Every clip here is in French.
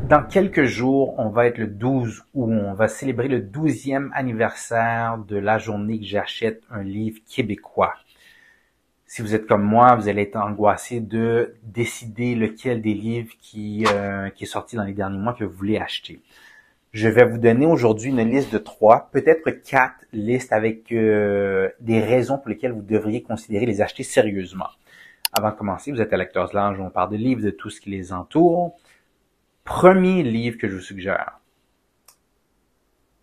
Dans quelques jours, on va être le 12 août. On va célébrer le 12e anniversaire de la journée que j'achète un livre québécois. Si vous êtes comme moi, vous allez être angoissé de décider lequel des livres qui est sorti dans les derniers mois que vous voulez acheter. Je vais vous donner aujourd'hui une liste de 3, peut-être 4 listes avec des raisons pour lesquelles vous devriez considérer les acheter sérieusement. Avant de commencer, vous êtes à Lecteurs Lounge où on parle de livres, de tout ce qui les entoure. Premier livre que je vous suggère.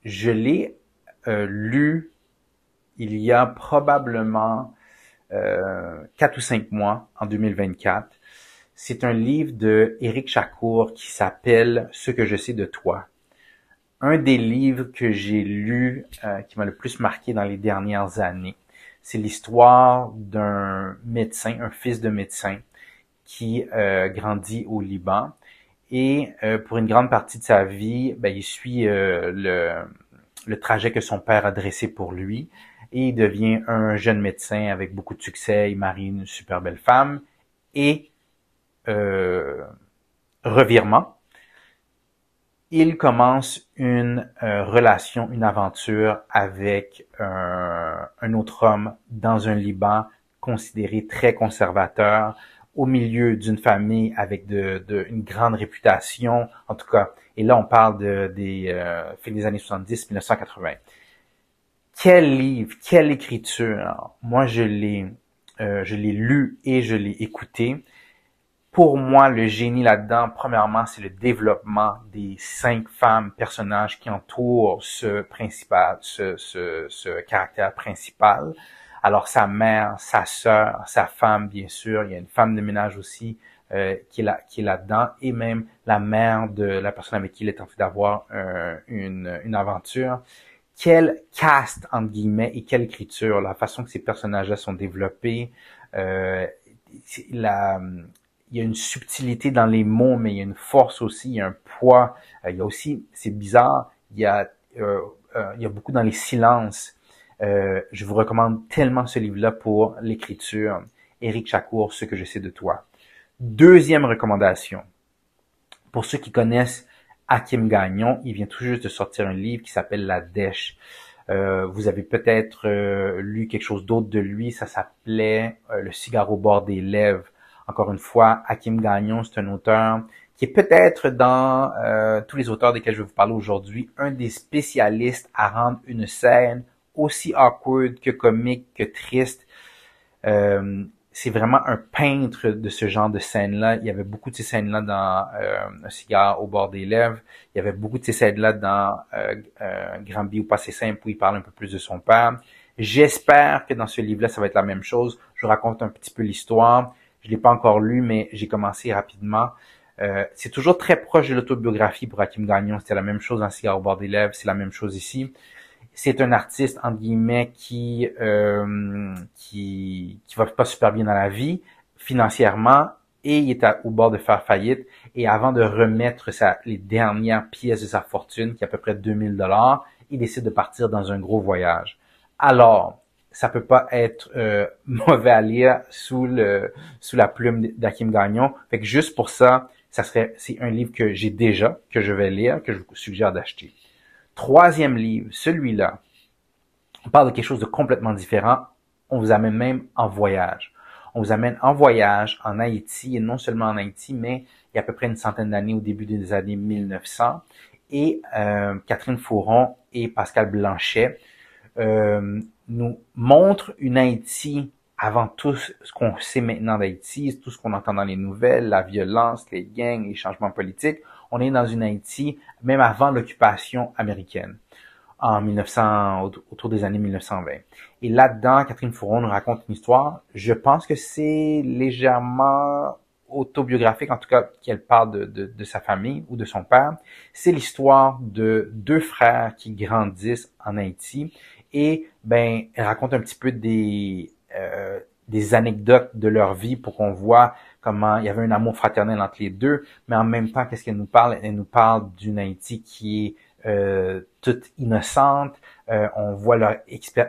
Je l'ai lu il y a probablement 4 ou 5 mois, en 2024. C'est un livre de Éric Chacour qui s'appelle « Ce que je sais de toi ». Un des livres que j'ai lu qui m'a le plus marqué dans les dernières années. C'est l'histoire d'un médecin, un fils de médecin qui grandit au Liban. Et pour une grande partie de sa vie, il suit le trajet que son père a dressé pour lui. Et il devient un jeune médecin avec beaucoup de succès. Il marie une super belle femme. Et revirement, il commence une relation, une aventure avec un autre homme dans un Liban considéré très conservateur, au milieu d'une famille avec une grande réputation, en tout cas. Et là, on parle des années 70, 1980. Quel livre, quelle écriture! Moi, je l'ai lu et je l'ai écouté. Pour moi, le génie là-dedans, premièrement, c'est le développement des 5 femmes personnages qui entourent ce caractère principal. Alors, sa mère, sa sœur, sa femme, bien sûr. Il y a une femme de ménage aussi qui est là-dedans. Et même la mère de la personne avec qui il est en train d'avoir une aventure. Quel cast, entre guillemets, et quelle écriture. La façon que ces personnages-là sont développés. Il y a une subtilité dans les mots, mais il y a une force aussi, il y a un poids. Il y a aussi, c'est bizarre, il y a beaucoup dans les silences. Je vous recommande tellement ce livre-là pour l'écriture. Éric Chacour, Ce que je sais de toi. Deuxième recommandation. Pour ceux qui connaissent Hakim Gagnon, il vient tout juste de sortir un livre qui s'appelle La Dèche. Vous avez peut-être lu quelque chose d'autre de lui, ça s'appelait Le cigare au bord des lèvres. Encore une fois, Hakim Gagnon, c'est un auteur qui est peut-être dans tous les auteurs desquels je vais vous parler aujourd'hui, un des spécialistes à rendre une scène aussi awkward que comique que triste. C'est vraiment un peintre de ce genre de scènes-là. Il y avait beaucoup de ces scènes-là dans Un cigare au bord des lèvres. Il y avait beaucoup de ces scènes-là dans Granby ou Passé simple où il parle un peu plus de son père. J'espère que dans ce livre-là, ça va être la même chose. Je vous raconte un petit peu l'histoire. Je l'ai pas encore lu, mais j'ai commencé rapidement. C'est toujours très proche de l'autobiographie pour Hakim Gagnon. C'était la même chose dans Cigare au bord des lèvres. C'est la même chose ici. C'est un artiste, entre guillemets, qui va pas super bien dans la vie, financièrement, et il est au bord de faire faillite. Et avant de remettre les dernières pièces de sa fortune, qui est à peu près 2000 $, il décide de partir dans un gros voyage. Alors, ça peut pas être mauvais à lire sous la plume d'Hakim Gagnon. Fait que juste pour ça, c'est un livre que j'ai déjà, que je vais lire, que je vous suggère d'acheter. Troisième livre, celui-là, on parle de quelque chose de complètement différent. On vous amène même en voyage. On vous amène en voyage en Haïti, et non seulement en Haïti, mais il y a à peu près une centaine d'années, au début des années 1900. Et Catherine Fauron et Pascal Blanchet nous montrent une Haïti avant tout ce qu'on sait maintenant d'Haïti, tout ce qu'on entend dans les nouvelles, la violence, les gangs, les changements politiques. On est dans une Haïti, même avant l'occupation américaine, en 1900, autour des années 1920. Et là-dedans, Catherine Fauron nous raconte une histoire. Je pense que c'est légèrement autobiographique, en tout cas, qu'elle parle de sa famille ou de son père. C'est l'histoire de 2 frères qui grandissent en Haïti. Et, elle raconte un petit peu des anecdotes de leur vie pour qu'on voit comment il y avait un amour fraternel entre les deux, mais en même temps, qu'est-ce qu'elle nous parle? Elle nous parle d'une Haïti qui est toute innocente. On voit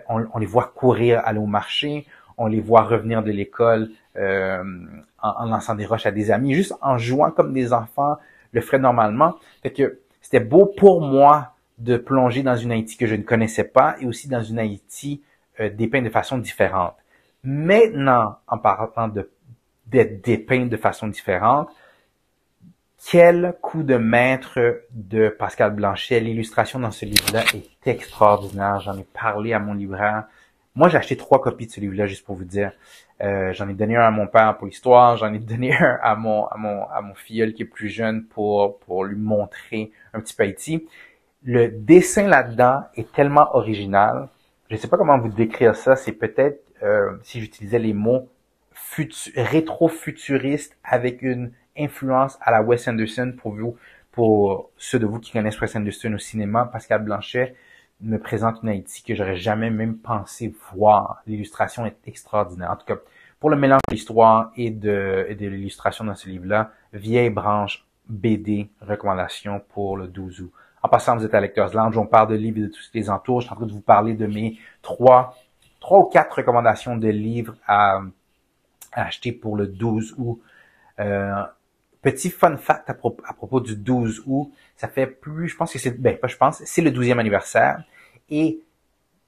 on les voit courir, aller au marché, on les voit revenir de l'école en lançant des roches à des amis, juste en jouant comme des enfants, le ferais normalement. Fait que c'était beau pour moi de plonger dans une Haïti que je ne connaissais pas et aussi dans une Haïti dépeinte de façon différente. Maintenant, en parlant d'être dépeinte de façon différente, quel coup de maître de Pascal Blanchet. L'illustration dans ce livre-là est extraordinaire. J'en ai parlé à mon libraire. Moi, j'ai acheté 3 copies de ce livre-là, juste pour vous dire. J'en ai donné un à mon père pour l'histoire. J'en ai donné un à mon filleul qui est plus jeune pour lui montrer un petit peu Haïti. Le dessin là-dedans est tellement original. Je ne sais pas comment vous décrire ça. C'est peut-être, si j'utilisais les mots rétro-futuriste avec une influence à la Wes Anderson pour ceux de vous qui connaissent Wes Anderson au cinéma. Pascal Blanchet me présente une Haïti que j'aurais jamais même pensé voir. L'illustration est extraordinaire. En tout cas, pour le mélange de l'histoire et de l'illustration dans ce livre-là, Vieille branche BD, recommandation pour le 12 août. En passant, vous êtes à Lecteurs Lounge, on parle de livres et de tous les entours. Je suis en train de vous parler de mes trois ou quatre recommandations de livres à acheter pour le 12 août. Petit fun fact à propos du 12 août, ça fait plus, je pense que c'est, c'est le 12e anniversaire. Et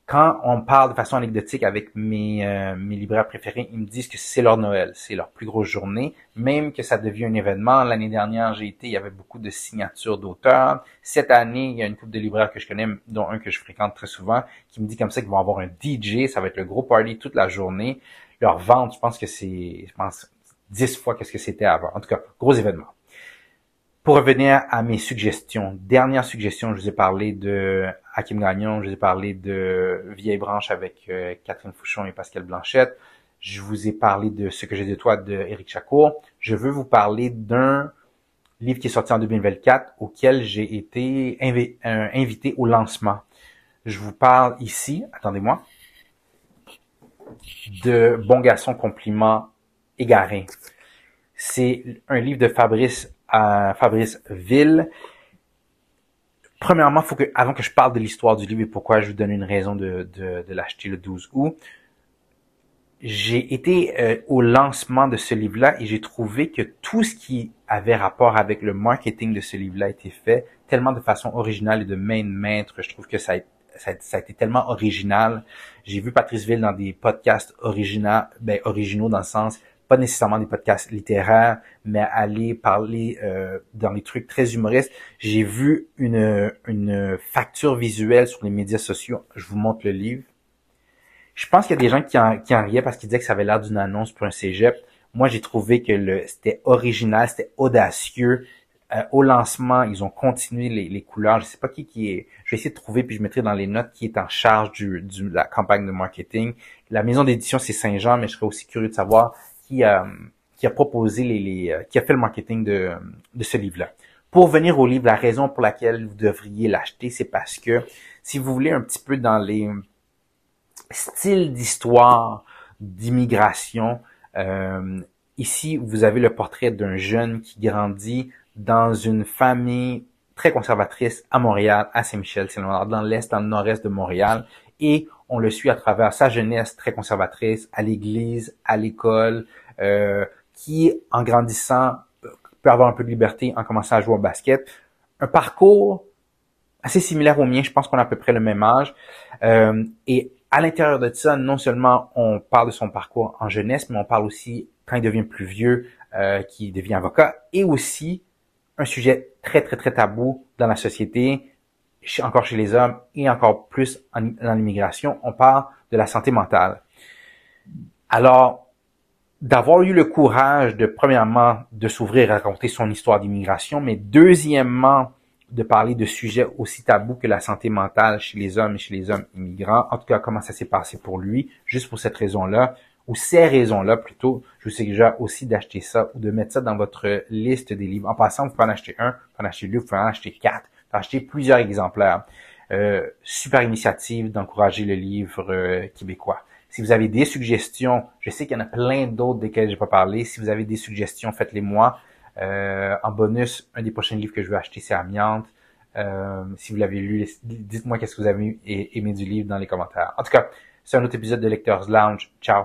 quand on parle de façon anecdotique avec mes libraires préférés, ils me disent que c'est leur Noël, c'est leur plus grosse journée, même que ça devient un événement. L'année dernière, j'ai été, il y avait beaucoup de signatures d'auteurs. Cette année, il y a une couple de libraires que je connais, dont un que je fréquente très souvent, qui me dit comme ça qu'ils vont avoir un DJ, ça va être le gros party toute la journée. Leur vente, je pense 10 fois qu'est-ce que c'était avant. En tout cas, gros événement. Pour revenir à mes suggestions, dernière suggestion, je vous ai parlé de Hakim Gagnon, je vous ai parlé de Vieille branche avec Catherine Fouchon et Pascal Blanchette. Je vous ai parlé de Ce que j'ai de toi de Éric Chacour. Je veux vous parler d'un livre qui est sorti en 2024 auquel j'ai été invité au lancement. Je vous parle ici, attendez-moi, de Bon garçon, compliment égaré. C'est un livre de Fabrice Ville. Premièrement, avant que je parle de l'histoire du livre et pourquoi je vous donne une raison de l'acheter le 12 août, j'ai été au lancement de ce livre-là et j'ai trouvé que tout ce qui avait rapport avec le marketing de ce livre-là a été fait tellement de façon originale et de main de maître. Je trouve que ça a été tellement original. J'ai vu Patrice Ville dans des podcasts originaux dans le sens, pas nécessairement des podcasts littéraires, mais aller parler dans des trucs très humoristes. J'ai vu une facture visuelle sur les médias sociaux. Je vous montre le livre. Je pense qu'il y a des gens qui en riaient parce qu'ils disaient que ça avait l'air d'une annonce pour un cégep. Moi, j'ai trouvé que c'était original, c'était audacieux. Au lancement, ils ont continué les couleurs. Je sais pas qui est. Je vais essayer de trouver puis je mettrai dans les notes qui est en charge de la campagne de marketing. La maison d'édition, c'est Saint-Jean, mais je serais aussi curieux de savoir qui a proposé qui a fait le marketing de ce livre-là. Pour venir au livre, la raison pour laquelle vous devriez l'acheter, c'est parce que si vous voulez un petit peu dans les styles d'histoire d'immigration, ici vous avez le portrait d'un jeune qui grandit dans une famille très conservatrice à Montréal, à Saint-Michel, c'est dans l'est, dans le nord-est de Montréal, et on le suit à travers sa jeunesse très conservatrice, à l'église, à l'école, qui, en grandissant, peut avoir un peu de liberté en commençant à jouer au basket. Un parcours assez similaire au mien, je pense qu'on a à peu près le même âge. Et à l'intérieur de ça, non seulement on parle de son parcours en jeunesse, mais on parle aussi quand il devient plus vieux, qui devient avocat, et aussi un sujet très, très, très tabou dans la société, encore chez les hommes et encore plus dans l'immigration, on parle de la santé mentale. Alors, d'avoir eu le courage de, premièrement, de s'ouvrir et raconter son histoire d'immigration, mais deuxièmement, de parler de sujets aussi tabous que la santé mentale chez les hommes et chez les hommes immigrants. En tout cas, comment ça s'est passé pour lui, juste pour cette raison-là, ou ces raisons-là plutôt, je vous suggère aussi d'acheter ça ou de mettre ça dans votre liste des livres. En passant, vous pouvez en acheter un, vous pouvez en acheter deux, vous pouvez en acheter 4, vous pouvez en acheter plusieurs exemplaires. Super initiative d'encourager le livre québécois. Si vous avez des suggestions, je sais qu'il y en a plein d'autres desquels j'ai pas parlé. Si vous avez des suggestions, faites-les moi. En bonus, un des prochains livres que je vais acheter, c'est Amiante. Si vous l'avez lu, dites-moi qu'est-ce que vous avez aimé du livre dans les commentaires. En tout cas, c'est un autre épisode de Lecteurs Lounge. Ciao!